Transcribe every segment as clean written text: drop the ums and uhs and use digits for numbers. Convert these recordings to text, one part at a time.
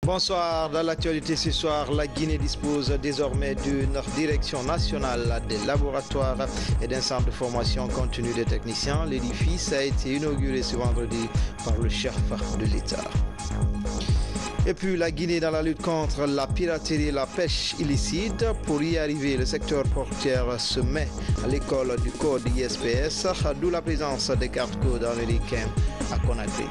Bonsoir. Dans l'actualité ce soir, la Guinée dispose désormais d'une direction nationale des laboratoires et d'un centre de formation continue des techniciens. L'édifice a été inauguré ce vendredi par le chef de l'État. Et puis la Guinée dans la lutte contre la piraterie et la pêche illicite. Pour y arriver, le secteur portuaire se met à l'école du code ISPS, d'où la présence des cartes codes américains à Conakry.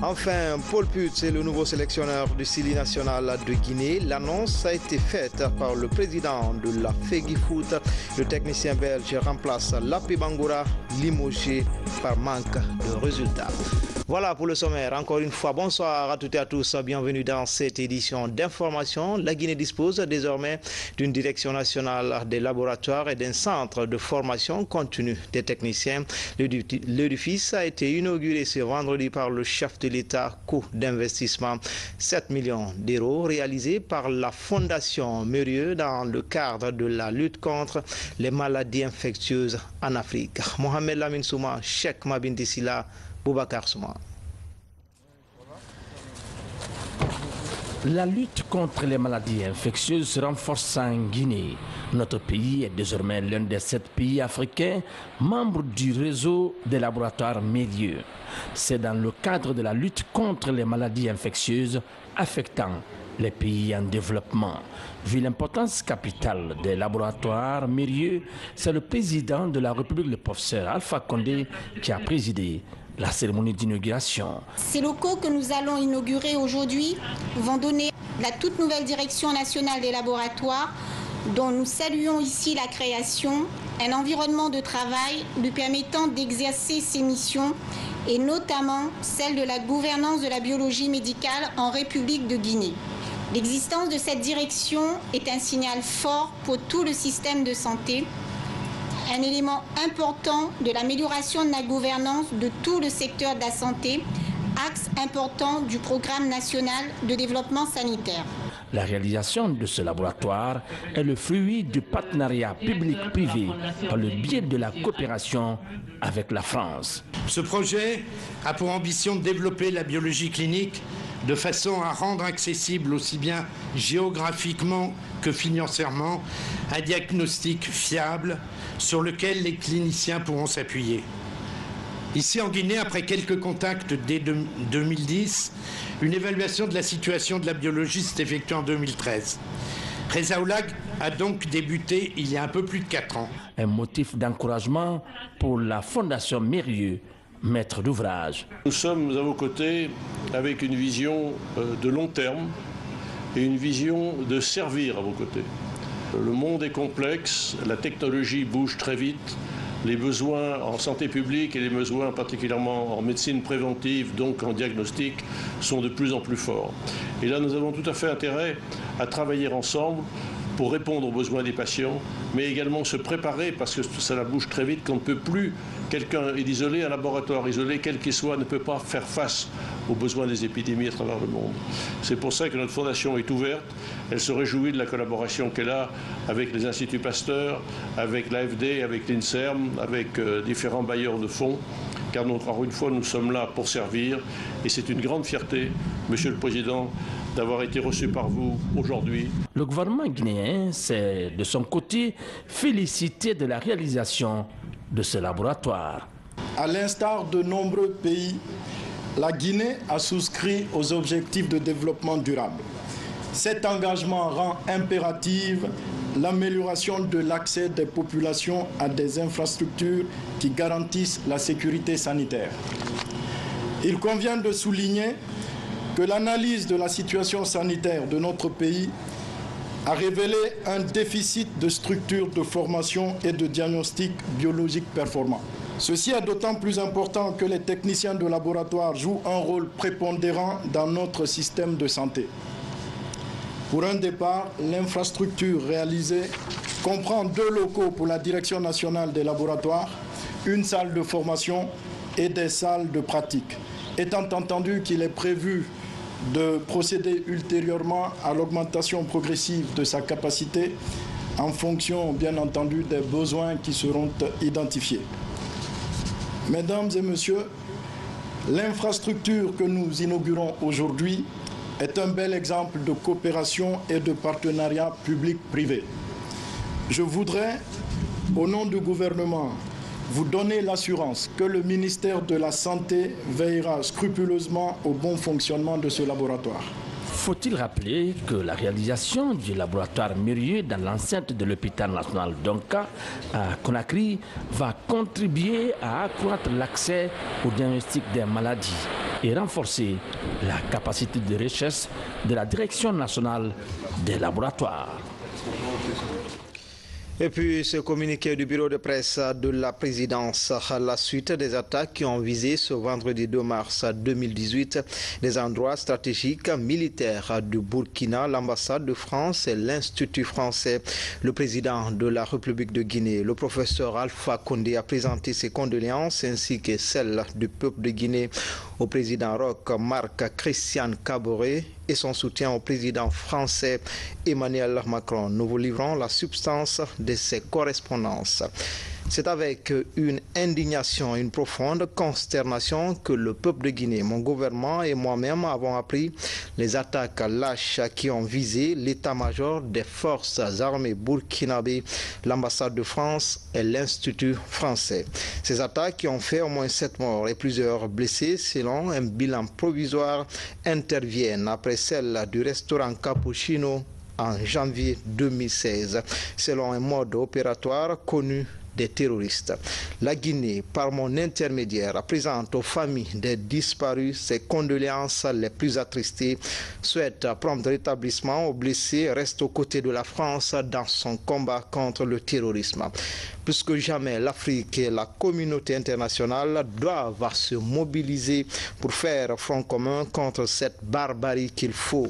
Enfin, Paul Putz est le nouveau sélectionneur du Sili national de Guinée. L'annonce a été faite par le président de la FEGIFOOT. Le technicien belge remplace Lapi Bangoura, limogé par manque de résultats. Voilà pour le sommaire. Encore une fois, bonsoir à toutes et à tous. Bienvenue dans cette édition d'information. La Guinée dispose désormais d'une direction nationale des laboratoires et d'un centre de formation continue des techniciens. L'édifice a été inauguré ce vendredi par le chef de l'État. Coût d'investissement 7 millions d'euros réalisé par la Fondation Mérieux dans le cadre de la lutte contre les maladies infectieuses en Afrique. Mohamed Lamine Souma, Cheikh Mabindi Silla, Boubacar Souma. La lutte contre les maladies infectieuses se renforce en Guinée. Notre pays est désormais l'un des 7 pays africains membres du réseau des laboratoires Mérieux. C'est dans le cadre de la lutte contre les maladies infectieuses affectant les pays en développement. Vu l'importance capitale des laboratoires Mérieux, c'est le président de la République, le professeur Alpha Condé, qui a présidé la cérémonie d'inauguration. Ces locaux que nous allons inaugurer aujourd'hui vont donner la toute nouvelle direction nationale des laboratoires, dont nous saluons ici la création, un environnement de travail lui permettant d'exercer ses missions et notamment celle de la gouvernance de la biologie médicale en République de Guinée. L'existence de cette direction est un signal fort pour tout le système de santé, un élément important de l'amélioration de la gouvernance de tout le secteur de la santé, axe important du programme national de développement sanitaire. La réalisation de ce laboratoire est le fruit du partenariat public-privé par le biais de la coopération avec la France. Ce projet a pour ambition de développer la biologie clinique de façon à rendre accessible aussi bien géographiquement que financièrement un diagnostic fiable sur lequel les cliniciens pourront s'appuyer. Ici en Guinée, après quelques contacts dès 2010, une évaluation de la situation de la biologie s'est effectuée en 2013. Rezaoulag a donc débuté il y a un peu plus de 4 ans. Un motif d'encouragement pour la Fondation Mérieux, maître d'ouvrage. Nous sommes à vos côtés avec une vision de long terme et une vision de servir à vos côtés. Le monde est complexe, la technologie bouge très vite, les besoins en santé publique et les besoins particulièrement en médecine préventive, donc en diagnostic, sont de plus en plus forts. Et là, nous avons tout à fait intérêt à travailler ensemble pour répondre aux besoins des patients, mais également se préparer, parce que ça bouge très vite, qu'on ne peut plus, quelqu'un est isolé, un laboratoire isolé, quel qu'il soit, ne peut pas faire face aux besoins des épidémies à travers le monde. C'est pour ça que notre fondation est ouverte, elle se réjouit de la collaboration qu'elle a avec les instituts Pasteur, avec l'AFD, avec l'INSERM, avec différents bailleurs de fonds, car encore une fois, nous sommes là pour servir, et c'est une grande fierté, Monsieur le Président, d'avoir été reçu par vous aujourd'hui. Le gouvernement guinéen s'est de son côté félicité de la réalisation de ce laboratoire. À l'instar de nombreux pays, la Guinée a souscrit aux objectifs de développement durable. Cet engagement rend impérative l'amélioration de l'accès des populations à des infrastructures qui garantissent la sécurité sanitaire. Il convient de souligner que l'analyse de la situation sanitaire de notre pays a révélé un déficit de structures de formation et de diagnostic biologique performants. Ceci est d'autant plus important que les techniciens de laboratoire jouent un rôle prépondérant dans notre système de santé. Pour un départ, l'infrastructure réalisée comprend 2 locaux pour la Direction nationale des laboratoires, une salle de formation et des salles de pratique. Étant entendu qu'il est prévu de procéder ultérieurement à l'augmentation progressive de sa capacité en fonction, bien entendu, des besoins qui seront identifiés. Mesdames et messieurs, L'infrastructure que nous inaugurons aujourd'hui est un bel exemple de coopération et de partenariat public-privé. Je voudrais, au nom du gouvernement, vous donner l'assurance que le ministère de la Santé veillera scrupuleusement au bon fonctionnement de ce laboratoire. Faut-il rappeler que la réalisation du laboratoire Mérieux dans l'enceinte de l'hôpital national d'Onka à Conakry va contribuer à accroître l'accès au diagnostic des maladies et renforcer la capacité de recherche de la Direction nationale des laboratoires. Et puis ce communiqué du bureau de presse de la présidence à la suite des attaques qui ont visé ce vendredi 2 mars 2018 des endroits stratégiques militaires du Burkina, l'ambassade de France et l'Institut français. Le président de la République de Guinée, le professeur Alpha Condé, a présenté ses condoléances ainsi que celles du peuple de Guinée au président Roch Marc Christian Kaboré et son soutien au président français Emmanuel Macron. Nous vous livrons la substance de ces correspondances. C'est avec une indignation, une profonde consternation que le peuple de Guinée, mon gouvernement et moi-même avons appris les attaques lâches qui ont visé l'état-major des forces armées burkinabé, l'ambassade de France et l'Institut français. Ces attaques qui ont fait au moins 7 morts et plusieurs blessés selon un bilan provisoire interviennent après celle du restaurant Cappuccino en janvier 2016, selon un mode opératoire connu des terroristes. La Guinée, par mon intermédiaire, présente aux familles des disparus ses condoléances les plus attristées, souhaite prompt rétablissement aux blessés et reste aux côtés de la France dans son combat contre le terrorisme. Plus que jamais, l'Afrique et la communauté internationale doivent se mobiliser pour faire front commun contre cette barbarie qu'il faut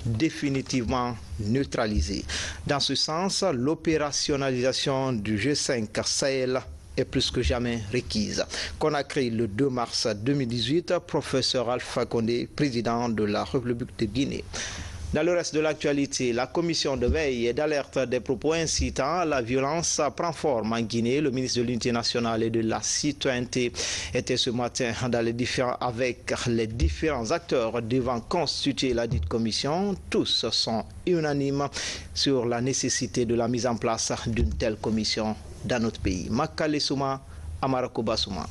définitivement neutralisé. Dans ce sens, l'opérationnalisation du G5 Sahel est plus que jamais requise. Conakry, le 2 mars 2018, professeur Alpha Condé, président de la République de Guinée. Dans le reste de l'actualité, la commission de veille et d'alerte des propos incitant à la violence prend forme en Guinée. Le ministre de l'Unité nationale et de la citoyenneté était ce matin avec les différents acteurs devant constituer la dite commission. Tous sont unanimes sur la nécessité de la mise en place d'une telle commission dans notre pays. Makale Souma, Amarakoba Souma.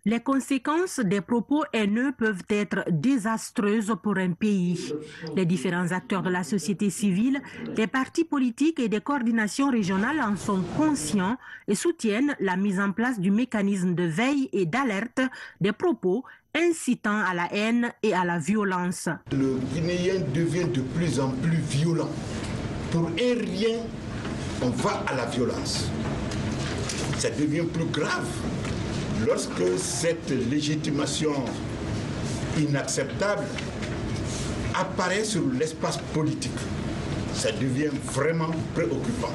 Les conséquences des propos haineux peuvent être désastreuses pour un pays. Les différents acteurs de la société civile, des partis politiques et des coordinations régionales en sont conscients et soutiennent la mise en place du mécanisme de veille et d'alerte des propos incitant à la haine et à la violence. Le Guinéen devient de plus en plus violent. Pour un rien, on va à la violence. Ça devient plus grave. Lorsque cette légitimation inacceptable apparaît sur l'espace politique, ça devient vraiment préoccupant.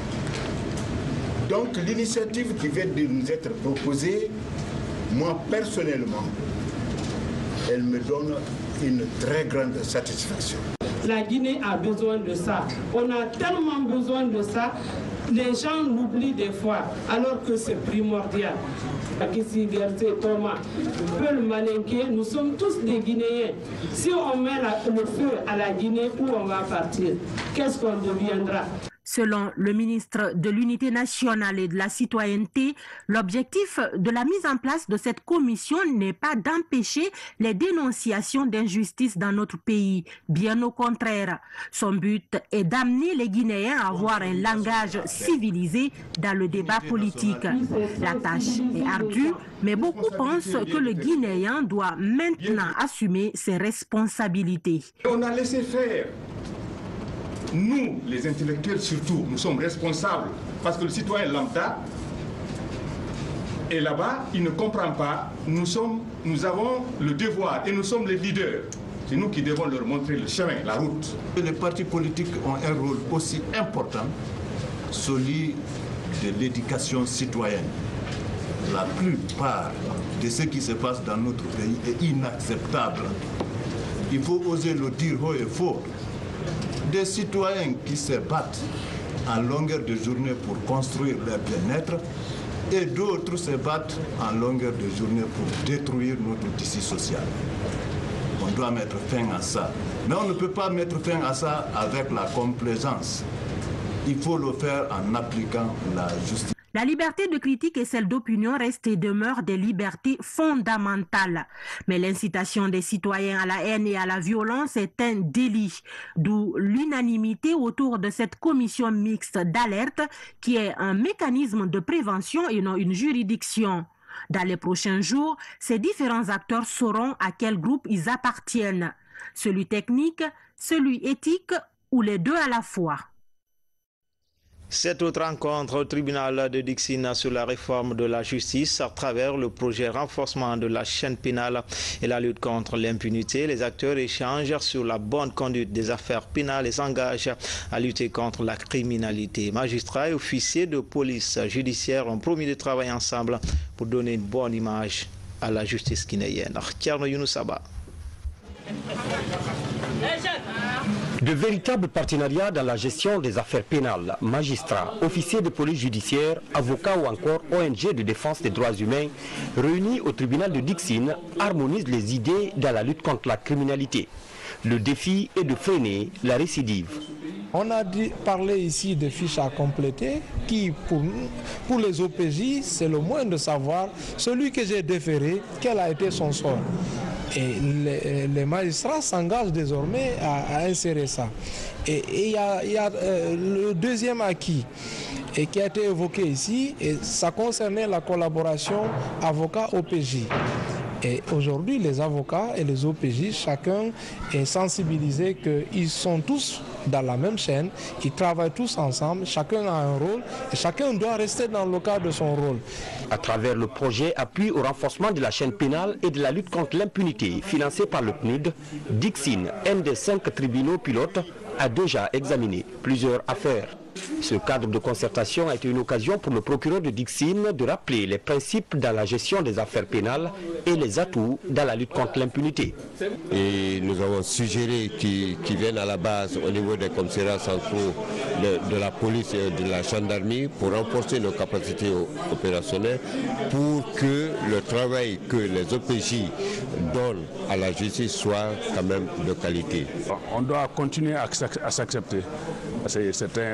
Donc l'initiative qui vient de nous être proposée, moi personnellement, elle me donne une très grande satisfaction. La Guinée a besoin de ça. On a tellement besoin de ça. Les gens l'oublient des fois, alors que c'est primordial. Thomas, Peul Malinké, nous sommes tous des Guinéens. Si on met le feu à la Guinée, où on va partir? Qu'est-ce qu'on deviendra? Selon le ministre de l'Unité nationale et de la citoyenneté, l'objectif de la mise en place de cette commission n'est pas d'empêcher les dénonciations d'injustice dans notre pays. Bien au contraire, son but est d'amener les Guinéens à avoir un langage civilisé dans le débat politique. La tâche est ardue, mais beaucoup pensent que le Guinéen doit maintenant assumer ses responsabilités. On a laissé faire. Nous, les intellectuels surtout, nous sommes responsables parce que le citoyen lambda est là-bas, il ne comprend pas. Nous avons le devoir et nous sommes les leaders. C'est nous qui devons leur montrer le chemin, la route. Les partis politiques ont un rôle aussi important, celui de l'éducation citoyenne. La plupart de ce qui se passe dans notre pays est inacceptable. Il faut oser le dire haut et fort. Des citoyens qui se battent en longueur de journée pour construire leur bien-être et d'autres se battent en longueur de journée pour détruire notre tissu social. On doit mettre fin à ça. Mais on ne peut pas mettre fin à ça avec la complaisance. Il faut le faire en appliquant la justice. La liberté de critique et celle d'opinion restent et demeurent des libertés fondamentales. Mais l'incitation des citoyens à la haine et à la violence est un délit. D'où l'unanimité autour de cette commission mixte d'alerte qui est un mécanisme de prévention et non une juridiction. Dans les prochains jours, ces différents acteurs sauront à quel groupe ils appartiennent. Celui technique, celui éthique ou les deux à la fois. Cette autre rencontre au tribunal de Dixine sur la réforme de la justice à travers le projet renforcement de la chaîne pénale et la lutte contre l'impunité. Les acteurs échangent sur la bonne conduite des affaires pénales et s'engagent à lutter contre la criminalité. Magistrats et officiers de police judiciaire ont promis de travailler ensemble pour donner une bonne image à la justice guinéenne. Thierno Younoussaba. De véritables partenariats dans la gestion des affaires pénales, magistrats, officiers de police judiciaire, avocats ou encore ONG de défense des droits humains réunis au tribunal de Dixine harmonisent les idées dans la lutte contre la criminalité. Le défi est de freiner la récidive. On a parlé ici de fiches à compléter qui, pour les OPJ, c'est le moins de savoir celui que j'ai déféré, quel a été son sort. Et les magistrats s'engagent désormais à insérer ça. Et il y a le deuxième acquis et qui a été évoqué ici, et ça concernait la collaboration avocat-OPJ. Et aujourd'hui, les avocats et les OPJ, chacun est sensibilisé qu'ils sont tous dans la même chaîne, ils travaillent tous ensemble, chacun a un rôle et chacun doit rester dans le cadre de son rôle. À travers le projet appui au renforcement de la chaîne pénale et de la lutte contre l'impunité financé par le PNUD, Dixine, un des 5 tribunaux pilotes, a déjà examiné plusieurs affaires. Ce cadre de concertation a été une occasion pour le procureur de Dixine de rappeler les principes dans la gestion des affaires pénales et les atouts dans la lutte contre l'impunité. Et nous avons suggéré qu'ils viennent à la base au niveau des commissariats centraux de la police et de la gendarmerie pour renforcer nos capacités opérationnelles pour que le travail que les OPJ donnent à la justice soit quand même de qualité. On doit continuer à s'accepter.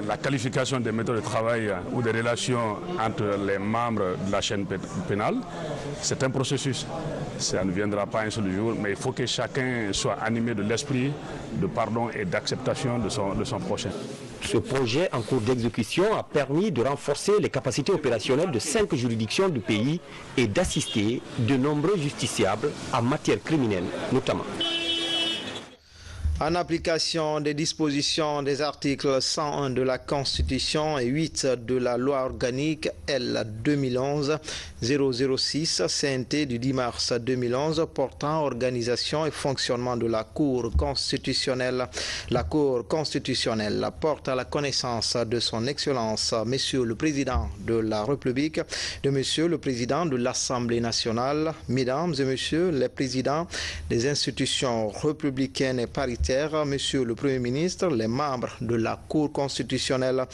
La qualification des méthodes de travail ou des relations entre les membres de la chaîne pénale, c'est un processus. Ça ne viendra pas un seul jour, mais il faut que chacun soit animé de l'esprit de pardon et d'acceptation de son prochain. Ce projet en cours d'exécution a permis de renforcer les capacités opérationnelles de 5 juridictions du pays et d'assister de nombreux justiciables en matière criminelle notamment. En application des dispositions des articles 101 de la Constitution et 8 de la loi organique L 2011-006 CNT du 10 mars 2011 portant organisation et fonctionnement de la Cour constitutionnelle. La Cour constitutionnelle porte à la connaissance de son Excellence, Monsieur le Président de la République, de Monsieur le Président de l'Assemblée nationale, Mesdames et Messieurs les Présidents des institutions républicaines et paritaires, Monsieur le Premier ministre, les membres de la Cour constitutionnelle,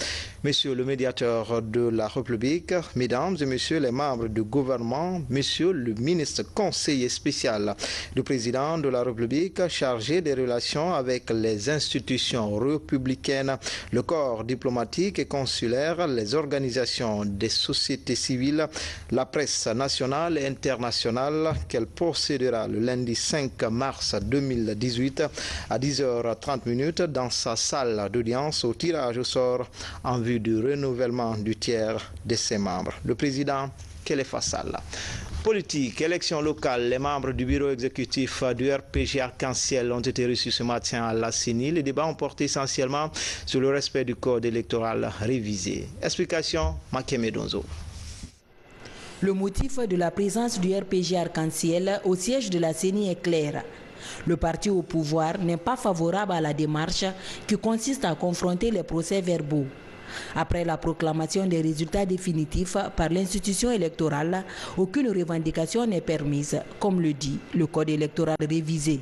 Monsieur le médiateur de la République, Mesdames et Messieurs les membres du gouvernement, Monsieur le ministre conseiller spécial du Président de la République chargé des relations avec les institutions républicaines, le corps diplomatique et consulaire, les organisations des sociétés civiles, la presse nationale et internationale, qu'elle procédera le lundi 5 mars 2018 à 10h30 dans sa salle d'audience au tirage au sort en vue du renouvellement du tiers de ses membres. Le président Kéléfa Sall. Politique, élections locales, les membres du bureau exécutif du RPG Arc-en-Ciel ont été reçus ce matin à la CENI. Les débats ont porté essentiellement sur le respect du code électoral révisé. Explication, Makeme Donzo. Le motif de la présence du RPG Arc-en-Ciel au siège de la CENI est clair. Le parti au pouvoir n'est pas favorable à la démarche qui consiste à confronter les procès-verbaux. Après la proclamation des résultats définitifs par l'institution électorale, aucune revendication n'est permise, comme le dit le code électoral révisé.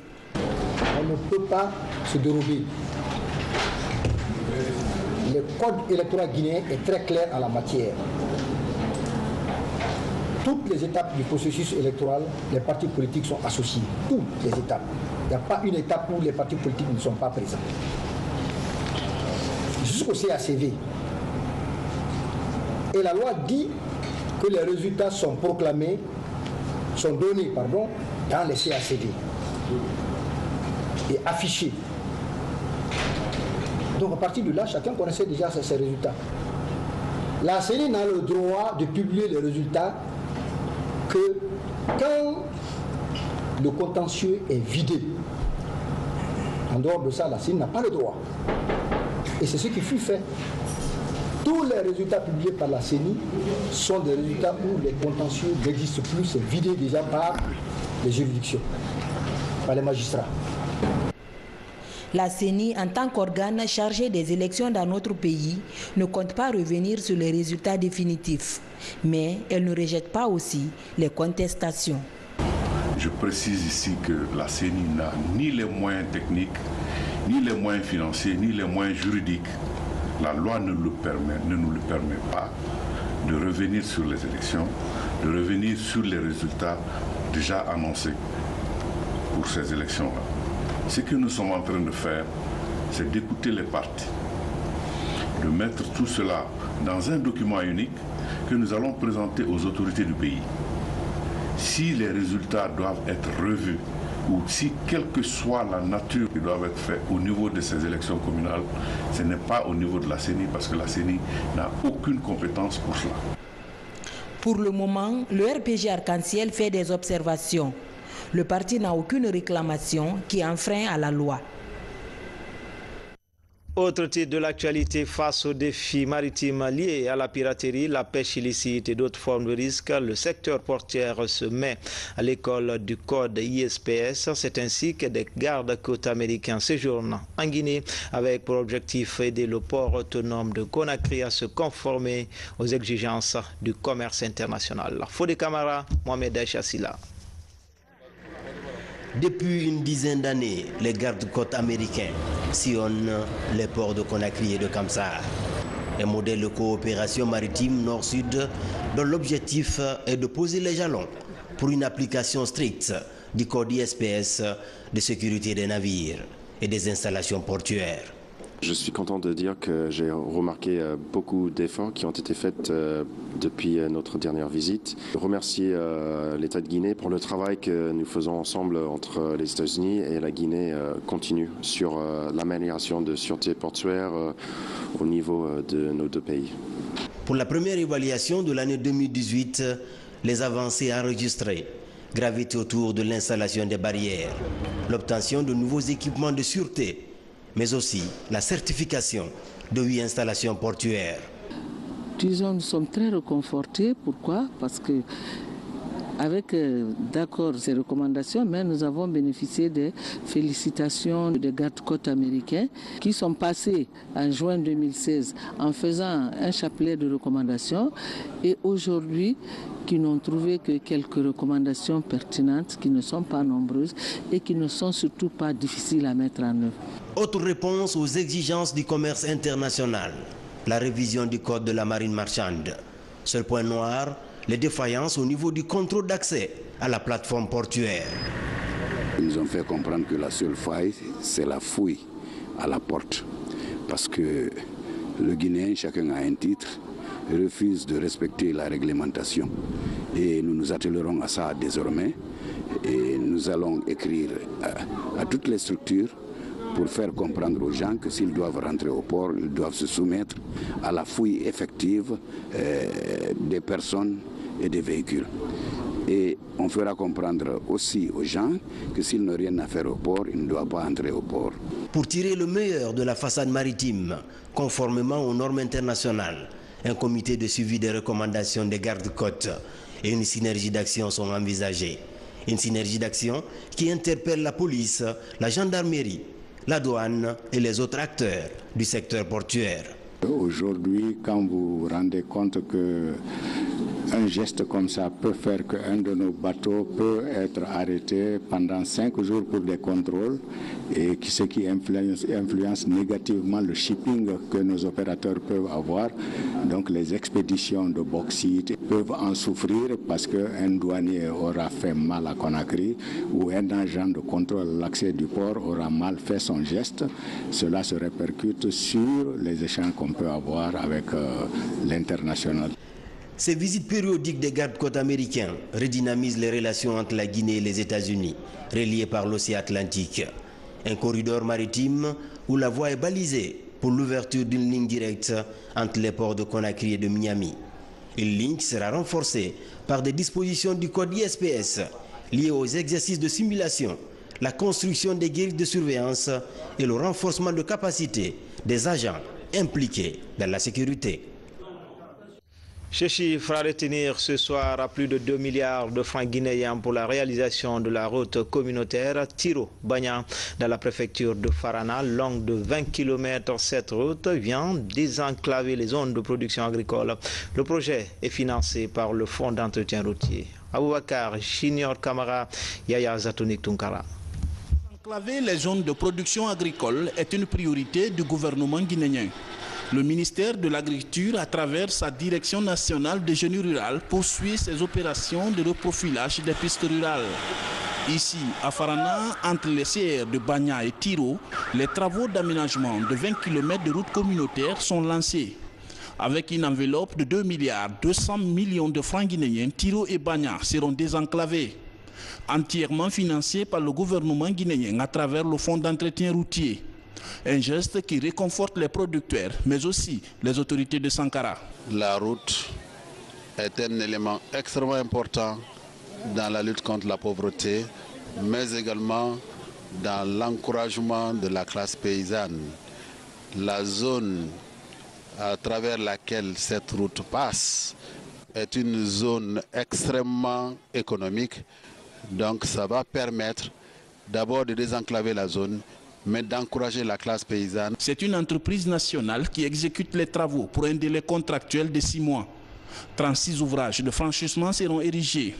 On ne peut pas se dérober. Le code électoral guinéen est très clair en la matière. toutes les étapes du processus électoral, les partis politiques sont associés. Toutes les étapes. Il n'y a pas une étape où les partis politiques ne sont pas présents. Jusqu'au CACV. Et la loi dit que les résultats sont proclamés, sont donnés, dans les CACV et affichés. Donc à partir de là, chacun connaissait déjà ses résultats. La CENI n'a le droit de publier les résultats que quand le contentieux est vidé. En dehors de ça, la CENI n'a pas le droit. Et c'est ce qui fut fait. Tous les résultats publiés par la CENI sont des résultats où les contentieux n'existent plus, c'est vidé déjà par les juridictions, par les magistrats. La CENI, en tant qu'organe chargé des élections dans notre pays, ne compte pas revenir sur les résultats définitifs. Mais elle ne rejette pas aussi les contestations. Je précise ici que la CENI n'a ni les moyens techniques, ni les moyens financiers, ni les moyens juridiques. La loi ne nous le permet pas de revenir sur les élections, de revenir sur les résultats déjà annoncés pour ces élections-là. Ce que nous sommes en train de faire, c'est d'écouter les partis, de mettre tout cela dans un document unique que nous allons présenter aux autorités du pays. Si les résultats doivent être revus ou si, quelle que soit la nature qui doivent être faits au niveau de ces élections communales, ce n'est pas au niveau de la CENI parce que la CENI n'a aucune compétence pour cela. Pour le moment, le RPG Arc-en-Ciel fait des observations. Le parti n'a aucune réclamation qui enfreint à la loi. Autre titre de l'actualité, face aux défis maritimes liés à la piraterie, la pêche illicite et d'autres formes de risques, le secteur portuaire se met à l'école du code ISPS. C'est ainsi que des gardes-côtes américains séjournent en Guinée avec pour objectif aider le port autonome de Conakry à se conformer aux exigences du commerce international. Fodé Camara, Mohamed Achassila. Depuis une dizaine d'années, les gardes-côtes américains sillonnent les ports de Conakry et de Kamsar. Un modèle de coopération maritime nord-sud dont l'objectif est de poser les jalons pour une application stricte du code ISPS de sécurité des navires et des installations portuaires. Je suis content de dire que j'ai remarqué beaucoup d'efforts qui ont été faits depuis notre dernière visite. Remercier l'État de Guinée pour le travail que nous faisons ensemble entre les États-Unis et la Guinée continue sur l'amélioration de sûreté portuaire au niveau de nos deux pays. Pour la première évaluation de l'année 2018, les avancées enregistrées gravitent autour de l'installation des barrières, l'obtention de nouveaux équipements de sûreté, mais aussi la certification de 8 installations portuaires. Disons, nous sommes très réconfortés. Pourquoi? Parce que, avec d'accord ces recommandations, mais nous avons bénéficié des félicitations des gardes-côtes américains qui sont passés en juin 2016 en faisant un chapelet de recommandations et aujourd'hui qui n'ont trouvé que quelques recommandations pertinentes qui ne sont pas nombreuses et qui ne sont surtout pas difficiles à mettre en œuvre. Autre réponse aux exigences du commerce international, la révision du code de la marine marchande. Seul point noir, les défaillances au niveau du contrôle d'accès à la plateforme portuaire. Ils nous ont fait comprendre que la seule faille, c'est la fouille à la porte. Parce que le Guinéen, chacun a un titre, refuse de respecter la réglementation. Et nous nous attellerons à ça désormais. Et nous allons écrire à toutes les structures pour faire comprendre aux gens que s'ils doivent rentrer au port, ils doivent se soumettre à la fouille effective des personnes et des véhicules. Et on fera comprendre aussi aux gens que s'ils n'ont rien à faire au port, ils ne doivent pas entrer au port. Pour tirer le meilleur de la façade maritime, conformément aux normes internationales, un comité de suivi des recommandations des gardes-côtes et une synergie d'action sont envisagées. Une synergie d'action qui interpelle la police, la gendarmerie, la douane et les autres acteurs du secteur portuaire. Aujourd'hui, quand vous vous rendez compte que un geste comme ça peut faire qu'un de nos bateaux peut être arrêté pendant 5 jours pour des contrôles, et ce qui influence négativement le shipping que nos opérateurs peuvent avoir. Donc les expéditions de bauxite peuvent en souffrir parce qu'un douanier aura fait mal à Conakry ou un agent de contrôle à l'accès du port aura mal fait son geste. Cela se répercute sur les échanges qu'on peut avoir avec l'international. Ces visites périodiques des gardes-côtes américains redynamisent les relations entre la Guinée et les États-Unis, reliées par l'océan Atlantique. Un corridor maritime où la voie est balisée pour l'ouverture d'une ligne directe entre les ports de Conakry et de Miami. Une ligne qui sera renforcée par des dispositions du code ISPS liées aux exercices de simulation, la construction des grilles de surveillance et le renforcement de capacité des agents impliqués dans la sécurité. Ce chiffre à retenir ce soir à plus de 2 milliards de francs guinéens pour la réalisation de la route communautaire Tiro-Bagna dans la préfecture de Farana, longue de 20 km. Cette route vient désenclaver les zones de production agricole. Le projet est financé par le Fonds d'entretien routier. Aboubakar Junior Kamara, Yaya Zatonik Tunkara. Enclaver les zones de production agricole est une priorité du gouvernement guinéen. Le ministère de l'Agriculture, à travers sa direction nationale des génie rural, poursuit ses opérations de reprofilage des pistes rurales. Ici, à Farana, entre les CR de Bagna et Tiro, les travaux d'aménagement de 20 km de routes communautaires sont lancés. Avec une enveloppe de 2 milliards 200 millions de francs guinéens, Tiro et Bagna seront désenclavés. Entièrement financés par le gouvernement guinéen à travers le Fonds d'entretien routier. Un geste qui réconforte les producteurs, mais aussi les autorités de Sankara. La route est un élément extrêmement important dans la lutte contre la pauvreté, mais également dans l'encouragement de la classe paysanne. La zone à travers laquelle cette route passe est une zone extrêmement économique, donc ça va permettre d'abord de désenclaver la zone, mais d'encourager la classe paysanne. C'est une entreprise nationale qui exécute les travaux pour un délai contractuel de 6 mois. 36 ouvrages de franchissement seront érigés.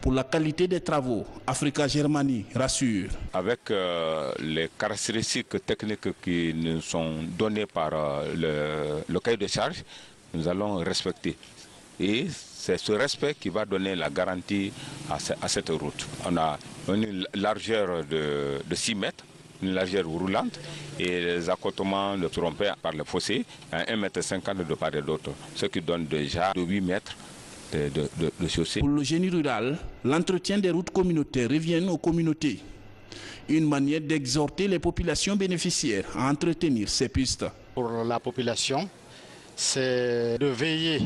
Pour la qualité des travaux, Africa Germany rassure. Avec les caractéristiques techniques qui nous sont données par le cahier de charge, nous allons respecter. Et c'est ce respect qui va donner la garantie à cette route. On a une largeur de 6 mètres. Une largeur roulante et les accotements ne seront pas par le fossé à 1,50 m de part et d'autre, ce qui donne déjà 8 mètres de chaussée. Pour le génie rural, l'entretien des routes communautaires revient aux communautés. Une manière d'exhorter les populations bénéficiaires à entretenir ces pistes. Pour la population, c'est de veiller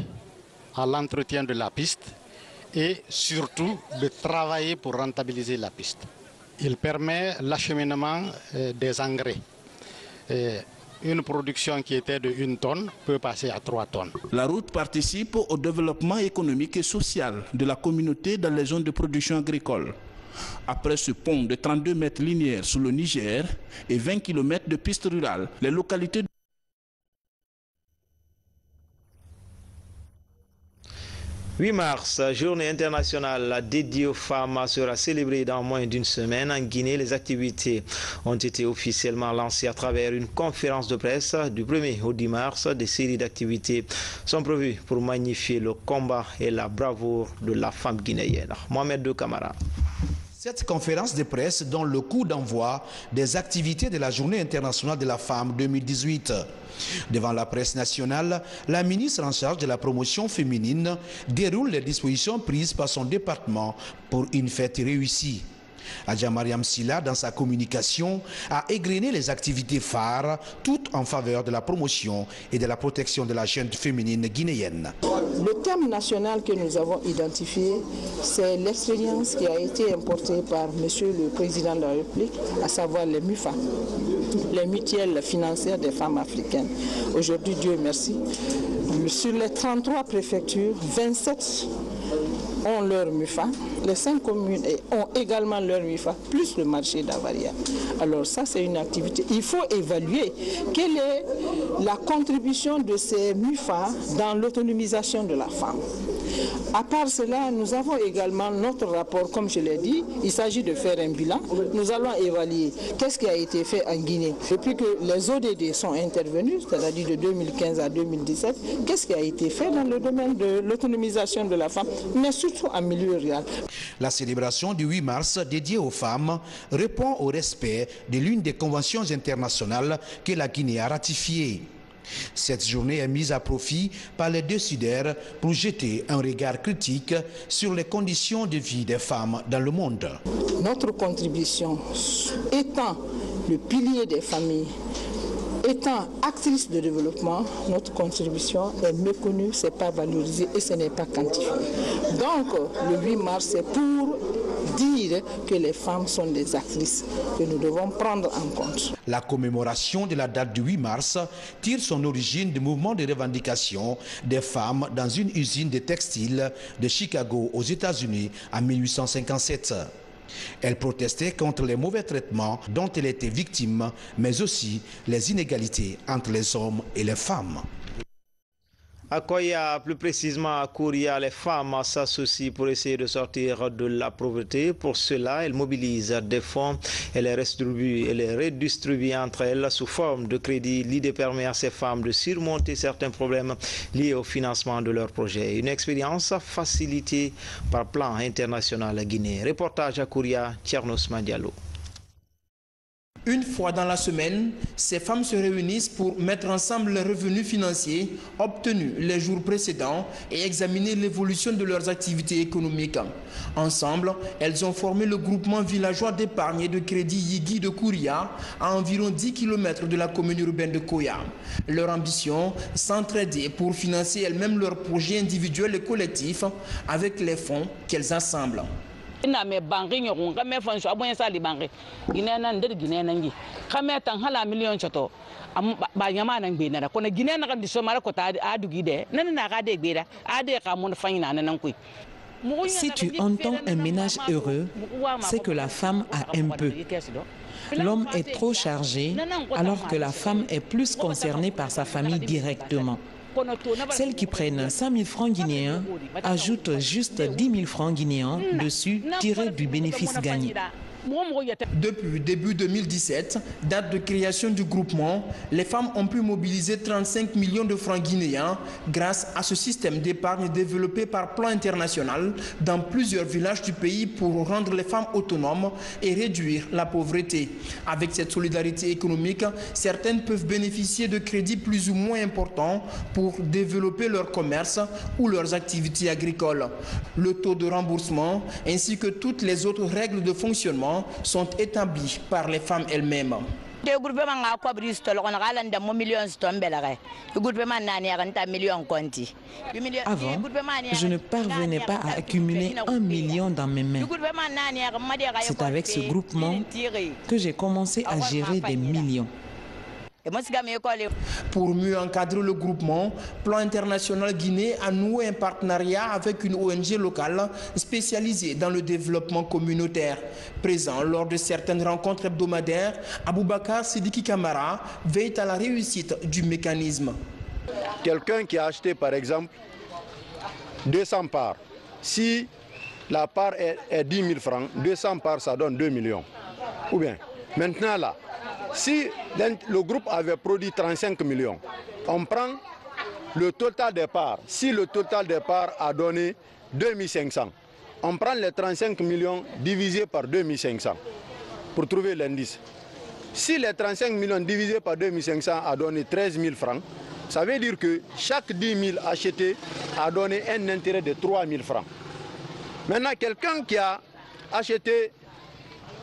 à l'entretien de la piste et surtout de travailler pour rentabiliser la piste. Il permet l'acheminement des engrais. Une production qui était de 1 tonne peut passer à 3 tonnes. La route participe au développement économique et social de la communauté dans les zones de production agricole. Après ce pont de 32 mètres linéaires sur le Niger et 20 km de pistes rurales, les localités 8 mars, journée internationale dédiée aux femmes, sera célébrée dans moins d'une semaine. En Guinée, les activités ont été officiellement lancées à travers une conférence de presse du 1er au 10 mars. Des séries d'activités sont prévues pour magnifier le combat et la bravoure de la femme guinéenne. Mohamed De Camara. Cette conférence de presse donne le coup d'envoi des activités de la Journée internationale de la femme 2018. Devant la presse nationale, la ministre en charge de la promotion féminine déroule les dispositions prises par son département pour une fête réussie. Adja Mariam Silla, dans sa communication, a égrené les activités phares, toutes en faveur de la promotion et de la protection de la jeune féminine guinéenne. Le thème national que nous avons identifié, c'est l'expérience qui a été importée par Monsieur le Président de la République, à savoir les MUFA, les mutuelles financières des femmes africaines. Aujourd'hui, Dieu merci, sur les 33 préfectures, 27 ont leur MUFA, les 5 communes ont également leur MUFA, plus le marché d'Avaria. Alors ça, c'est une activité. Il faut évaluer quelle est la contribution de ces MUFA dans l'autonomisation de la femme. À part cela, nous avons également notre rapport, comme je l'ai dit, il s'agit de faire un bilan. Nous allons évaluer qu'est-ce qui a été fait en Guinée. Depuis que les ODD sont intervenus, c'est-à-dire de 2015 à 2017, qu'est-ce qui a été fait dans le domaine de l'autonomisation de la femme, mais surtout en milieu rural. La célébration du 8 mars dédiée aux femmes répond au respect de l'une des conventions internationales que la Guinée a ratifiées. Cette journée est mise à profit par les décideurs pour jeter un regard critique sur les conditions de vie des femmes dans le monde. Notre contribution étant le pilier des familles, étant actrice de développement, notre contribution est méconnue, ce n'est pas valorisé et ce n'est pas quantifié. Donc le 8 mars, c'est pour dire que les femmes sont des actrices que nous devons prendre en compte. La commémoration de la date du 8 mars tire son origine du mouvement de revendication des femmes dans une usine de textile de Chicago aux États-Unis en 1857. Elle protestait contre les mauvais traitements dont elle était victime, mais aussi les inégalités entre les hommes et les femmes. À Koya, plus précisément à Kouria, les femmes s'associent pour essayer de sortir de la pauvreté. Pour cela, elles mobilisent des fonds et les redistribuent entre elles sous forme de crédit. L'idée permet à ces femmes de surmonter certains problèmes liés au financement de leurs projets. Une expérience facilitée par Plan International Guinée. Reportage à Kouria, Tchernos Madialo. Une fois dans la semaine, ces femmes se réunissent pour mettre ensemble les revenus financiers obtenus les jours précédents et examiner l'évolution de leurs activités économiques. Ensemble, elles ont formé le groupement villageois d'épargne et de crédit Yigi de Kouria, à environ 10 km de la commune urbaine de Koya. Leur ambition, s'entraider pour financer elles-mêmes leurs projets individuels et collectifs avec les fonds qu'elles assemblent. ina me bangi nyoko ngame fanso abonye sali bangi Guinée nan der Guinée nangi kame tan hala million choto ba nyama nan be na ko na Guinée na kan diso mara ko ta adu gide nan na ga de gbeda ade ka mon fanyina nan koy. Si tu entends un ménage heureux, c'est que la femme a un peu. L'homme est trop chargé alors que la femme est plus concernée par sa famille directement. Celles qui prennent 5 000 francs guinéens ajoutent juste 10 000 francs guinéens dessus tirés du bénéfice gagné. Depuis début 2017, date de création du groupement, les femmes ont pu mobiliser 35 millions de francs guinéens grâce à ce système d'épargne développé par Plan International dans plusieurs villages du pays pour rendre les femmes autonomes et réduire la pauvreté. Avec cette solidarité économique, certaines peuvent bénéficier de crédits plus ou moins importants pour développer leur commerce ou leurs activités agricoles. Le taux de remboursement ainsi que toutes les autres règles de fonctionnement sont établis par les femmes elles-mêmes. Avant, je ne parvenais pas à accumuler 1 million dans mes mains. C'est avec ce groupement que j'ai commencé à gérer des millions. Pour mieux encadrer le groupement, Plan International Guinée a noué un partenariat avec une ONG locale spécialisée dans le développement communautaire. Présent lors de certaines rencontres hebdomadaires, Aboubakar Sidiki Kamara veille à la réussite du mécanisme. Quelqu'un qui a acheté par exemple 200 parts, si la part est 10 000 francs, 200 parts ça donne 2 millions. Ou bien, maintenant là, si le groupe avait produit 35 millions, on prend le total des parts. Si le total des parts a donné 2500, on prend les 35 millions divisé par 2500 pour trouver l'indice. Si les 35 millions divisés par 2500 a donné 13 000 francs, ça veut dire que chaque 10 000 achetés a donné un intérêt de 3 000 francs. Maintenant, quelqu'un qui a acheté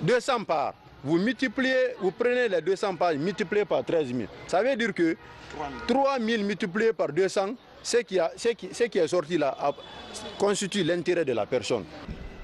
200 parts, vous prenez les 200 parts, multipliez par 13 000. Ça veut dire que 3 000 multiplié par 200, ce qui est sorti là constitue l'intérêt de la personne.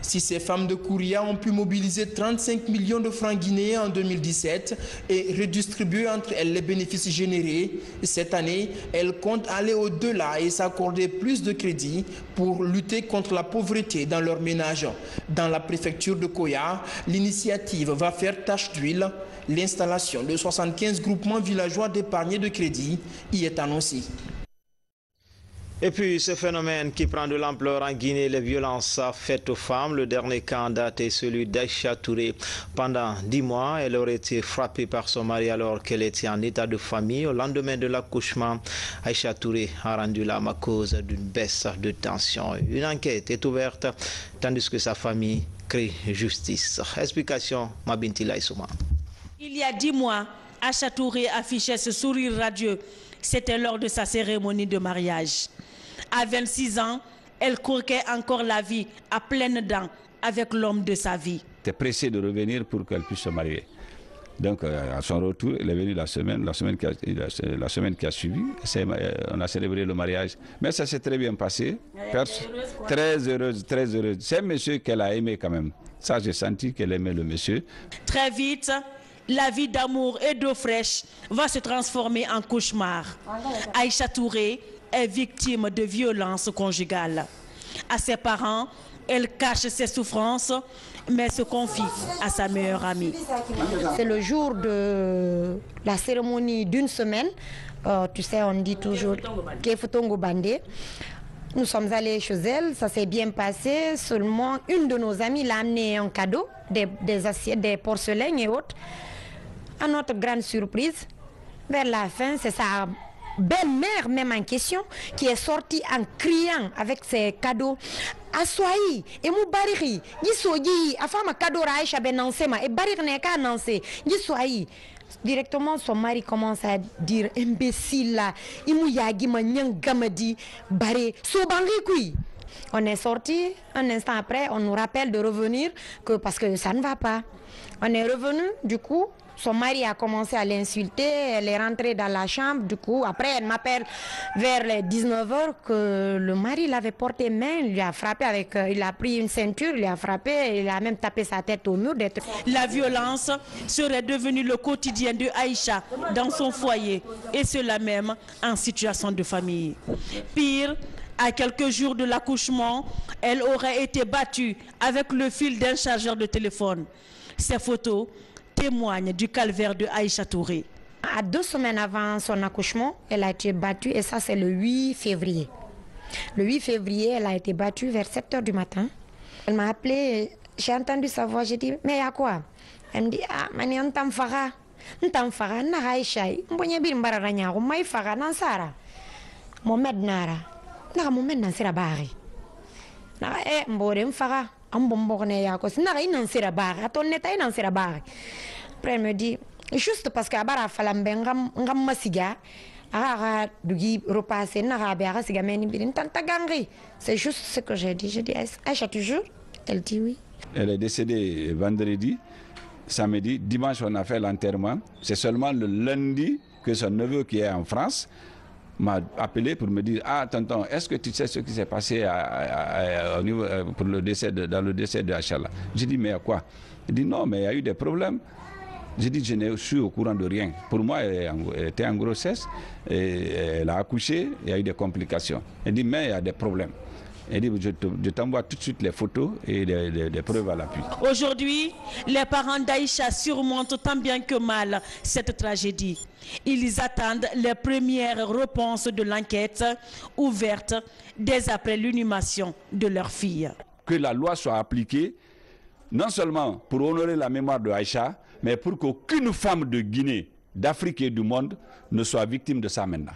Si ces femmes de Kouria ont pu mobiliser 35 millions de francs guinéens en 2017 et redistribuer entre elles les bénéfices générés, cette année, elles comptent aller au-delà et s'accorder plus de crédits pour lutter contre la pauvreté dans leurs ménages. Dans la préfecture de Koya, l'initiative va faire tache d'huile. L'installation de 75 groupements villageois d'épargne et de crédit y est annoncée. Et puis ce phénomène qui prend de l'ampleur en Guinée, les violences faites aux femmes. Le dernier cas en date est celui d'Aïcha Touré. Pendant 10 mois, elle aurait été frappée par son mari alors qu'elle était en état de famille. Au lendemain de l'accouchement, Aïcha Touré a rendu l'âme à cause d'une baisse de tension. Une enquête est ouverte tandis que sa famille crie justice. Explication, Mabinti Laïsouma. Il y a 10 mois, Aïcha Touré affichait ce sourire radieux. C'était lors de sa cérémonie de mariage. À 26 ans, elle croquait encore la vie à pleines dents avec l'homme de sa vie. Elle était pressée de revenir pour qu'elle puisse se marier. Donc à son retour, elle est venue la semaine qui a suivi. On a célébré le mariage. Mais ça s'est très bien passé. Très heureuse, très heureuse. C'est un monsieur qu'elle a aimé quand même. Ça, j'ai senti qu'elle aimait le monsieur. Très vite, la vie d'amour et d'eau fraîche va se transformer en cauchemar. Aïcha Touré est victime de violences conjugales. À ses parents, elle cache ses souffrances, mais se confie à sa meilleure amie. C'est le jour de la cérémonie d'une semaine. Tu sais, on dit toujours Kefutongo Bandé. Nous sommes allés chez elle, ça s'est bien passé. Seulement, une de nos amies l'a amené un cadeau, des assiettes, des porcelaines et autres. À notre grande surprise, vers la fin, c'est sa belle-mère même en question qui est sortie en criant avec ses cadeaux. Assoyi et Moubariri, Gisoyi, a femme cadeau Raïcha Benansema et Barirneka Nansé, Gisoyi. Directement, son mari commence à dire imbécile là, Imouyagi Manyang Gamadi, Baré, Sobanri. On est sorti, un instant après, on nous rappelle de revenir parce que ça ne va pas. On est revenu, du coup. Son mari a commencé à l'insulter, elle est rentrée dans la chambre, du coup, après elle m'appelle vers les 19h que le mari l'avait porté main, il lui a frappé il a pris une ceinture, il lui a frappé, il a même tapé sa tête au mur. La violence serait devenue le quotidien de Aïcha dans son foyer, et cela même en situation de famille. Pire, à quelques jours de l'accouchement, elle aurait été battue avec le fil d'un chargeur de téléphone. Ces photos témoigne du calvaire de Aïcha Touré. À 2 semaines avant son accouchement, elle a été battue et ça c'est le 8 février. Le 8 février, elle a été battue vers 7h du matin. Elle m'a appelé, j'ai entendu sa voix, j'ai dit mais il y a quoi? Elle me dit ah, mani antam fara na Aïcha, mbonya bir mbarara nyago mai fara nan sara. Mohamed nara. Na Mohamed nan sira bari. Na mbore mfara. Après, elle me dit, juste parce que c'est juste ce que j'ai dit. J'ai dit, Aïcha, tu jures? Elle dit oui. Elle est décédée vendredi, samedi, dimanche on a fait l'enterrement. C'est seulement le lundi que son neveu qui est en France m'a appelé pour me dire ah tonton, est-ce que tu sais ce qui s'est passé au niveau, pour le décès dans le décès de Achala? J'ai dit mais à quoi? Il dit non mais il y a eu des problèmes. J'ai dit je ne suis au courant de rien. Pour moi elle était en grossesse, et elle a accouché, il y a eu des complications. Il dit mais il y a des problèmes. Il dit je t'envoie tout de suite les photos et des preuves à l'appui. Aujourd'hui, les parents d'Aïcha surmontent tant bien que mal cette tragédie. Ils attendent les premières réponses de l'enquête ouverte dès après l'inhumation de leur fille. Que la loi soit appliquée, non seulement pour honorer la mémoire de Aïcha, mais pour qu'aucune femme de Guinée, d'Afrique et du monde ne soit victime de ça maintenant.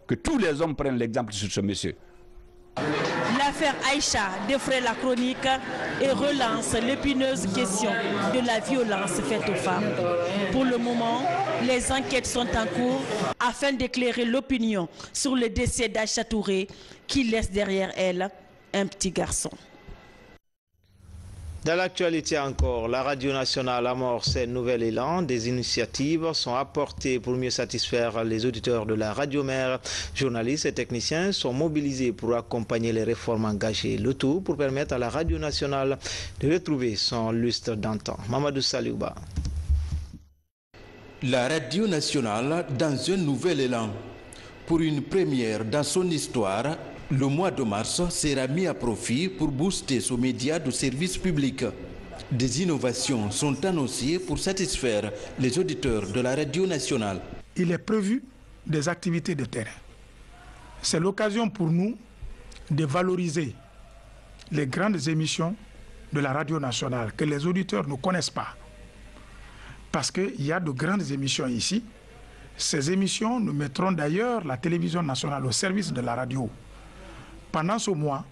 Que tous les hommes prennent l'exemple sur ce monsieur. L'affaire Aïcha défraie la chronique et relance l'épineuse question de la violence faite aux femmes. Pour le moment, les enquêtes sont en cours afin d'éclairer l'opinion sur le décès d'Aïcha Touré qui laisse derrière elle un petit garçon. Dans l'actualité encore, la Radio Nationale amorce un nouvel élan. Des initiatives sont apportées pour mieux satisfaire les auditeurs de la radio mère. Journalistes et techniciens sont mobilisés pour accompagner les réformes engagées. Le tout pour permettre à la Radio Nationale de retrouver son lustre d'antan. Mamadou Saliouba. La Radio Nationale dans un nouvel élan. Pour une première dans son histoire, le mois de mars sera mis à profit pour booster ce média de service public. Des innovations sont annoncées pour satisfaire les auditeurs de la Radio Nationale. Il est prévu des activités de terrain. C'est l'occasion pour nous de valoriser les grandes émissions de la radio nationale que les auditeurs ne connaissent pas. Parce qu'il y a de grandes émissions ici. Ces émissions, nous mettrons d'ailleurs la télévision nationale au service de la radio pendant ce mois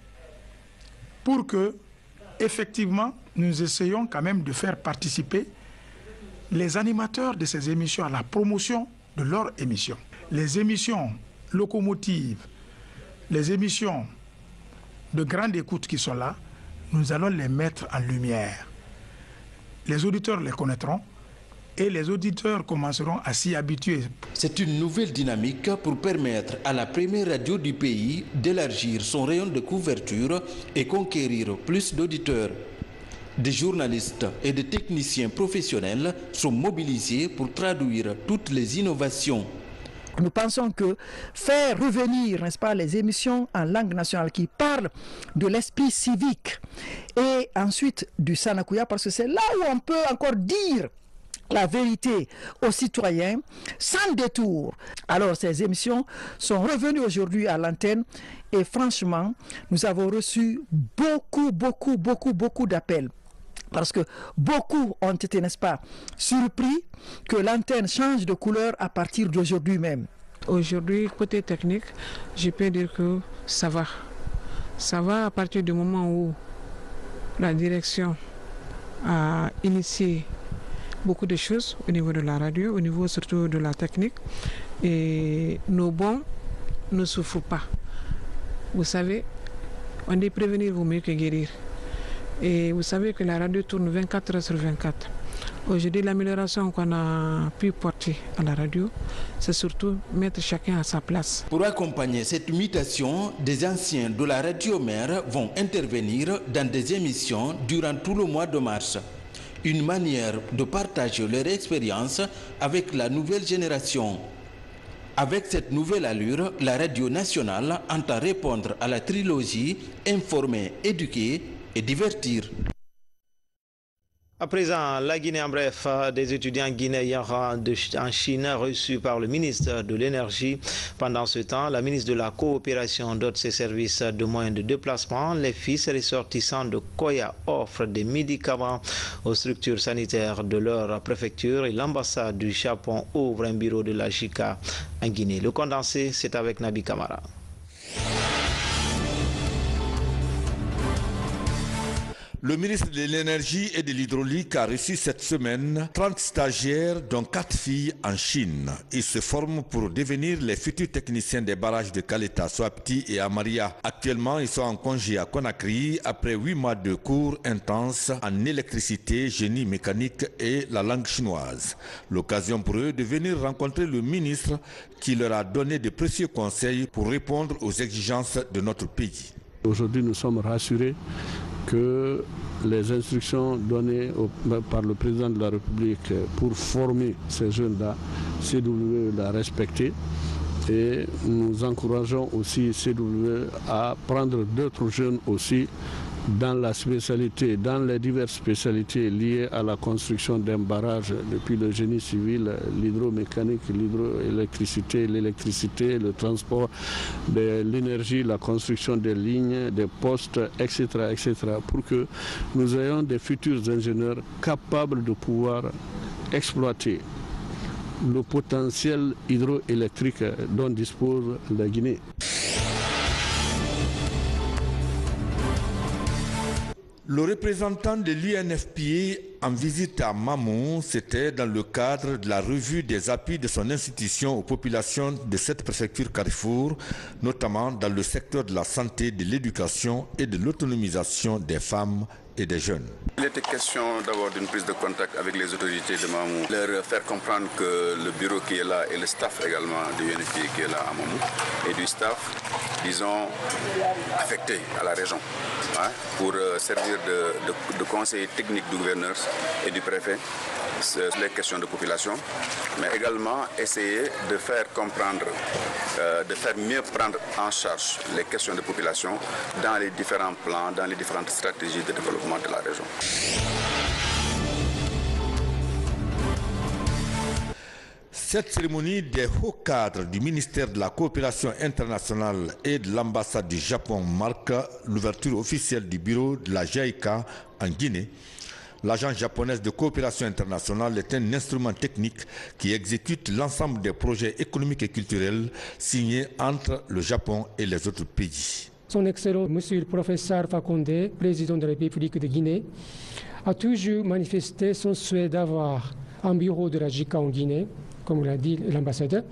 pour que, effectivement, nous essayons quand même de faire participer les animateurs de ces émissions à la promotion de leurs émissions. Les émissions locomotives, les émissions de grande écoute qui sont là, nous allons les mettre en lumière. Les auditeurs les connaîtront et les auditeurs commenceront à s'y habituer. C'est une nouvelle dynamique pour permettre à la première radio du pays d'élargir son rayon de couverture et conquérir plus d'auditeurs. Des journalistes et des techniciens professionnels sont mobilisés pour traduire toutes les innovations. Nous pensons que faire revenir, n'est-ce pas, les émissions en langue nationale qui parlent de l'esprit civique et ensuite du Sanakuya, parce que c'est là où on peut encore dire la vérité aux citoyens sans détour. Alors ces émissions sont revenues aujourd'hui à l'antenne et franchement, nous avons reçu beaucoup d'appels. Parce que beaucoup ont été, n'est-ce pas, surpris que l'antenne change de couleur à partir d'aujourd'hui même. Aujourd'hui, côté technique, je peux dire que ça va. Ça va à partir du moment où la direction a initié beaucoup de choses au niveau de la radio, au niveau surtout de la technique. Et nos bons ne souffrent pas. Vous savez, on dit prévenir vaut mieux que guérir. Et vous savez que la radio tourne 24 heures sur 24. Aujourd'hui, l'amélioration qu'on a pu porter à la radio, c'est surtout mettre chacun à sa place. Pour accompagner cette mutation, des anciens de la radio mère vont intervenir dans des émissions durant tout le mois de mars. Une manière de partager leur expérience avec la nouvelle génération. Avec cette nouvelle allure, la radio nationale entend répondre à la trilogie informer, éduquer et divertir. À présent, la Guinée en bref, des étudiants guinéens en Chine reçus par le ministre de l'Énergie. Pendant ce temps, la ministre de la Coopération dote ses services de moyens de déplacement. Les fils et ressortissants de Koya offrent des médicaments aux structures sanitaires de leur préfecture et l'ambassade du Japon ouvre un bureau de la JICA en Guinée. Le condensé, c'est avec Nabi Kamara. Le ministre de l'Énergie et de l'Hydraulique a reçu cette semaine 30 stagiaires, dont 4 filles en Chine. Ils se forment pour devenir les futurs techniciens des barrages de Kaleta, Swapti et Amaria. Actuellement, ils sont en congé à Conakry après 8 mois de cours intenses en électricité, génie mécanique et la langue chinoise. L'occasion pour eux de venir rencontrer le ministre qui leur a donné de précieux conseils pour répondre aux exigences de notre pays. Aujourd'hui, nous sommes rassurés que les instructions données par le président de la République pour former ces jeunes-là, CW l'a respecté. Et nous encourageons aussi CW à prendre d'autres jeunes aussi dans la spécialité, dans les diverses spécialités liées à la construction d'un barrage, depuis le génie civil, l'hydromécanique, l'hydroélectricité, l'électricité, le transport de l'énergie, la construction des lignes, des postes, etc., pour que nous ayons des futurs ingénieurs capables de pouvoir exploiter le potentiel hydroélectrique dont dispose la Guinée. Le représentant de l'UNFPA en visite à Mamou, c'était dans le cadre de la revue des appuis de son institution aux populations de cette préfecture Carrefour, notamment dans le secteur de la santé, de l'éducation et de l'autonomisation des femmes et des jeunes. Il était question d'avoir une prise de contact avec les autorités de Mamou, leur faire comprendre que le bureau qui est là et le staff également de l'UNFPA qui est là à Mamou et du staff, disons, affecté à la région, pour servir de conseiller technique du gouverneur et du préfet sur les questions de population, mais également essayer de faire comprendre, de faire mieux prendre en charge les questions de population dans les différents plans, dans les différentes stratégies de développement de la région. Cette cérémonie des hauts cadres du ministère de la Coopération internationale et de l'ambassade du Japon marque l'ouverture officielle du bureau de la JICA en Guinée. L'agence japonaise de coopération internationale est un instrument technique qui exécute l'ensemble des projets économiques et culturels signés entre le Japon et les autres pays. Son Excellence, Monsieur le professeur Fakonde, président de la République de Guinée, a toujours manifesté son souhait d'avoir un bureau de la JICA en Guinée, comme l'a dit l'ambassadeur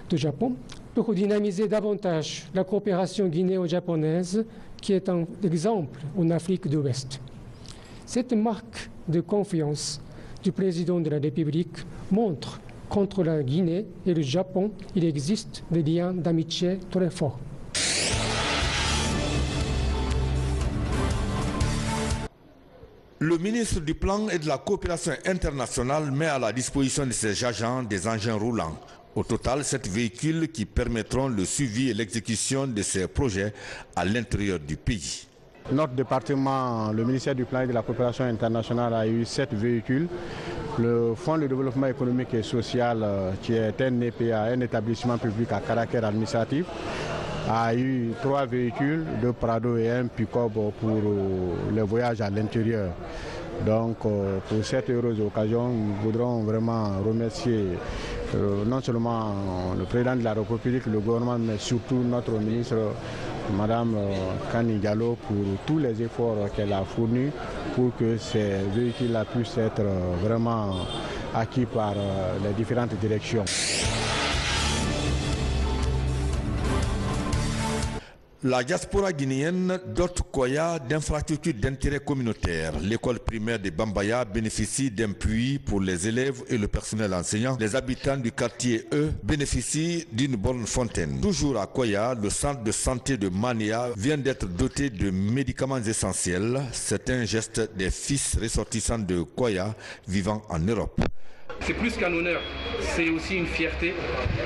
du Japon, pour dynamiser davantage la coopération guinéo-japonaise, qui est un exemple en Afrique de l'Ouest. Cette marque de confiance du président de la République montre qu'entre la Guinée et le Japon, il existe des liens d'amitié très forts. Le ministre du Plan et de la Coopération internationale met à la disposition de ses agents des engins roulants. Au total, 7 véhicules qui permettront le suivi et l'exécution de ces projets à l'intérieur du pays. Notre département, le ministère du Plan et de la Coopération internationale, a eu 7 véhicules. Le Fonds de développement économique et social, qui est un EPA, un établissement public à caractère administratif, a eu 3 véhicules, 2 Prado et 1 pick-up pour les voyages à l'intérieur. Donc pour cette heureuse occasion, nous voudrons vraiment remercier non seulement le président de la République, le gouvernement, mais surtout notre ministre, Madame Kani Diallo, pour tous les efforts qu'elle a fournis pour que ces véhicules-là puissent être vraiment acquis par les différentes directions. La diaspora guinéenne dote Koya d'infrastructures d'intérêt communautaire. L'école primaire de Bambaya bénéficie d'un puits pour les élèves et le personnel enseignant. Les habitants du quartier E bénéficient d'une bonne fontaine. Toujours à Koya, le centre de santé de Mania vient d'être doté de médicaments essentiels. C'est un geste des fils ressortissants de Koya vivant en Europe. C'est plus qu'un honneur, c'est aussi une fierté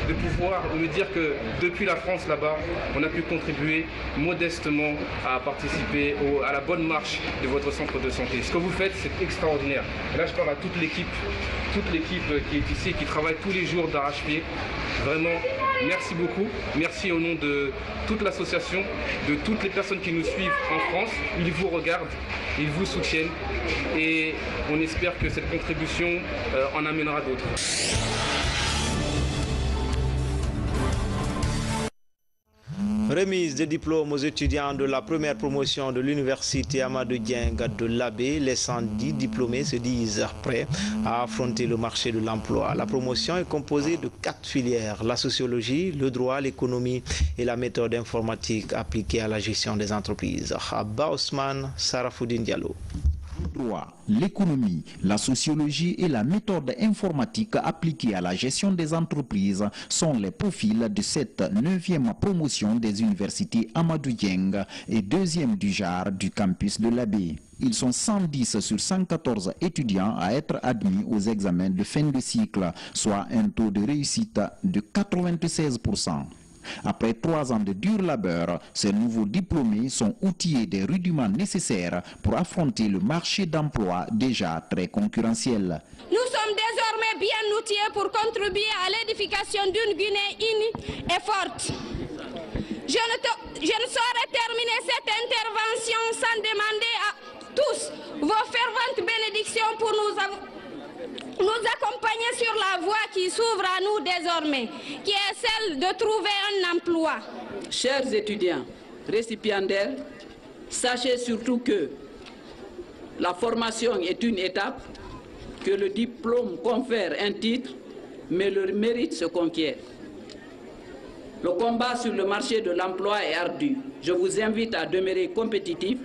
de pouvoir me dire que depuis la France là-bas, on a pu contribuer modestement à participer à la bonne marche de votre centre de santé. Ce que vous faites, c'est extraordinaire. Et là, je parle à toute l'équipe qui est ici, qui travaille tous les jours d'arrache-pied. Vraiment, merci beaucoup. Merci au nom de toute l'association, de toutes les personnes qui nous suivent en France. Ils vous regardent, ils vous soutiennent et on espère que cette contribution en amènera d'autres. Remise des diplômes aux étudiants de la première promotion de l'université Amadou Dieng de l'Abbé. Les 110 diplômés se disent prêts à affronter le marché de l'emploi. La promotion est composée de 4 filières: la sociologie, le droit, l'économie et la méthode informatique appliquée à la gestion des entreprises. Abba Ousmane, Sarafoudine Diallo. Le droit, l'économie, la sociologie et la méthode informatique appliquée à la gestion des entreprises sont les profils de cette 9e promotion des universités Amadou Dieng et 2e du genre du campus de l'Abbé. Ils sont 110 sur 114 étudiants à être admis aux examens de fin de cycle, soit un taux de réussite de 96%. Après 3 ans de dur labeur, ces nouveaux diplômés sont outillés des rudiments nécessaires pour affronter le marché d'emploi déjà très concurrentiel. Nous sommes désormais bien outillés pour contribuer à l'édification d'une Guinée unie et forte. Je ne saurais terminer cette intervention sans demander à tous vos ferventes bénédictions pour nous accompagner sur la voie qui s'ouvre à nous désormais, qui est celle de trouver un emploi. Chers étudiants, récipiendaires, sachez surtout que la formation est une étape, que le diplôme confère un titre, mais le mérite se conquiert. Le combat sur le marché de l'emploi est ardu. Je vous invite à demeurer compétitifs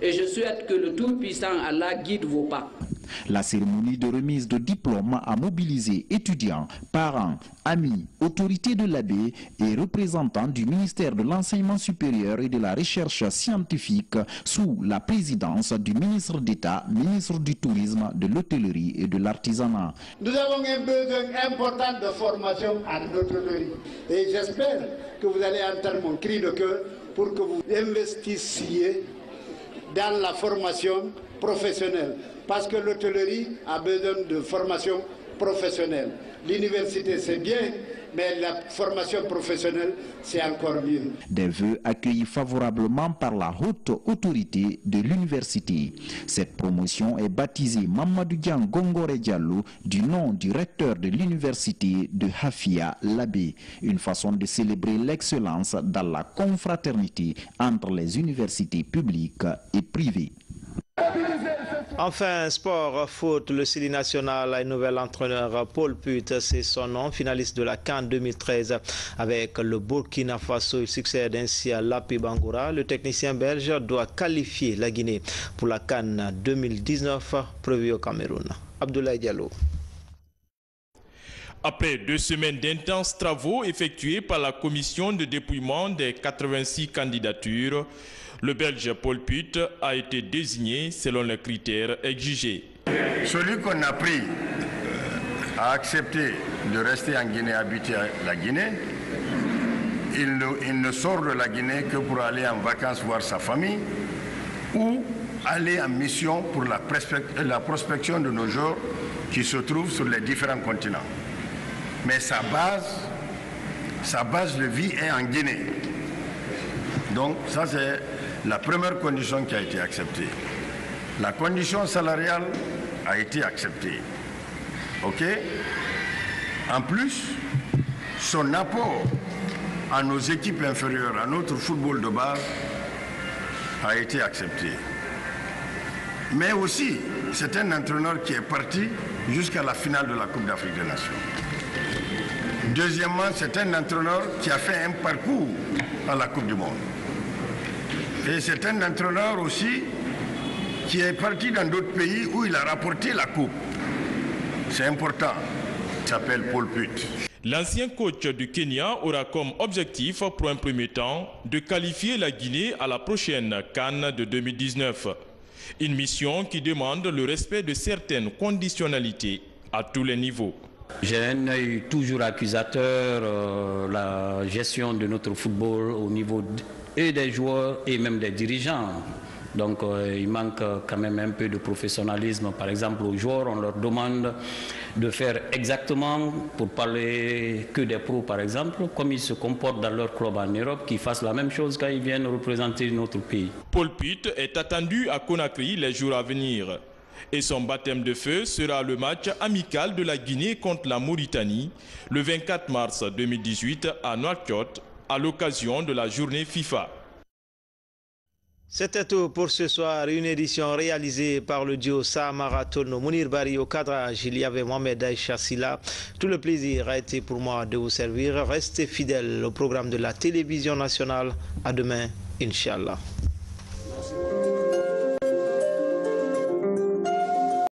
et je souhaite que le Tout-Puissant Allah guide vos pas. La cérémonie de remise de diplôme a mobilisé étudiants, parents, amis, autorités de l'Abbé et représentants du ministère de l'Enseignement supérieur et de la Recherche scientifique sous la présidence du ministre d'État, ministre du Tourisme, de l'Hôtellerie et de l'Artisanat. Nous avons un besoin important de formation en hôtellerie et j'espère que vous allez entendre mon cri de cœur pour que vous investissiez dans la formation professionnelle. Parce que l'hôtellerie a besoin de formation professionnelle. L'université, c'est bien, mais la formation professionnelle, c'est encore mieux. Des vœux accueillis favorablement par la haute autorité de l'université. Cette promotion est baptisée Mamadou Dian Gongore Diallo du nom du recteur de l'université de Hafia Labé. Une façon de célébrer l'excellence dans la confraternité entre les universités publiques et privées. Enfin, sport, foot, le Sili national a un nouvel entraîneur, Paul Put, c'est son nom, finaliste de la CAN 2013 avec le Burkina Faso. Il succède ainsi à Lapi Bangoura. Le technicien belge doit qualifier la Guinée pour la CAN 2019 prévue au Cameroun. Abdoulaye Diallo. Après 2 semaines d'intenses travaux effectués par la commission de dépouillement des 86 candidatures, le Belge Paul Put a été désigné selon les critères exigés. Celui qu'on a pris a accepté de rester en Guinée, habiter la Guinée. Il ne sort de la Guinée que pour aller en vacances voir sa famille ou aller en mission pour la prospection de nos joueurs qui se trouvent sur les différents continents. Mais sa base de vie est en Guinée. Donc ça c'est la première condition qui a été acceptée. La condition salariale a été acceptée. OK? En plus, son apport à nos équipes inférieures, à notre football de base, a été accepté. Mais aussi, c'est un entraîneur qui est parti jusqu'à la finale de la Coupe d'Afrique des Nations. Deuxièmement, c'est un entraîneur qui a fait un parcours à la Coupe du Monde. Et c'est un entraîneur aussi qui est parti dans d'autres pays où il a rapporté la coupe. C'est important. Il s'appelle Paul Put. L'ancien coach du Kenya aura comme objectif, pour un premier temps, de qualifier la Guinée à la prochaine CAN de 2019. Une mission qui demande le respect de certaines conditionnalités à tous les niveaux. J'ai un œil toujours accusateur, la gestion de notre football au niveau et des joueurs et même des dirigeants. Donc il manque quand même un peu de professionnalisme. Par exemple, aux joueurs, on leur demande de faire exactement, pour parler que des pros par exemple, comme ils se comportent dans leur club en Europe, qu'ils fassent la même chose quand ils viennent représenter notre pays. Paul Put est attendu à Conakry les jours à venir. Et son baptême de feu sera le match amical de la Guinée contre la Mauritanie le 24 mars 2018 à Nouakchott, à l'occasion de la journée FIFA. C'était tout pour ce soir. Une édition réalisée par le duo Samaratono Mounir Bari au cadrage. Il y avait Mohamed Aïcha Silla. Tout le plaisir a été pour moi de vous servir. Restez fidèles au programme de la télévision nationale. À demain, Inch'Allah.